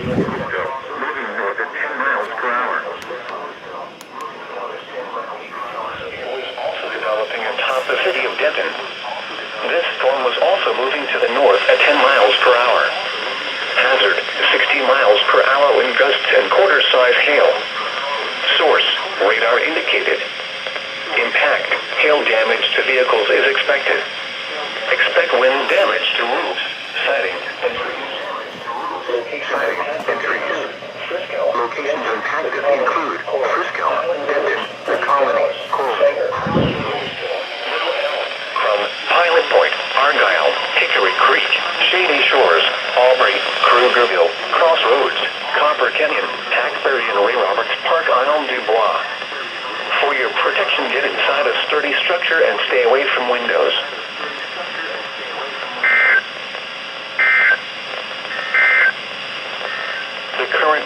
moving north at 10 miles per hour. It was also developing atop the city of Denton. This storm was also moving to the north at 10 miles per hour. Hazard, 60 miles per hour wind gusts and quarter-size hail. Source, radar indicated. Impact, hail damage to vehicles is expected. Expect wind damage to roofs, siding, and trees. Siding and trees. Locations impacted include Frisco, Denton, the Colony, Cole. From Pilot Point, Argyle, Hickory Creek, Shady Shores, Aubrey, Krugerville, Crossroads, Copper Canyon, Hackberry, and Ray Roberts Park, Isle du Bois. For your protection, get inside a sturdy structure and stay away from windows. The current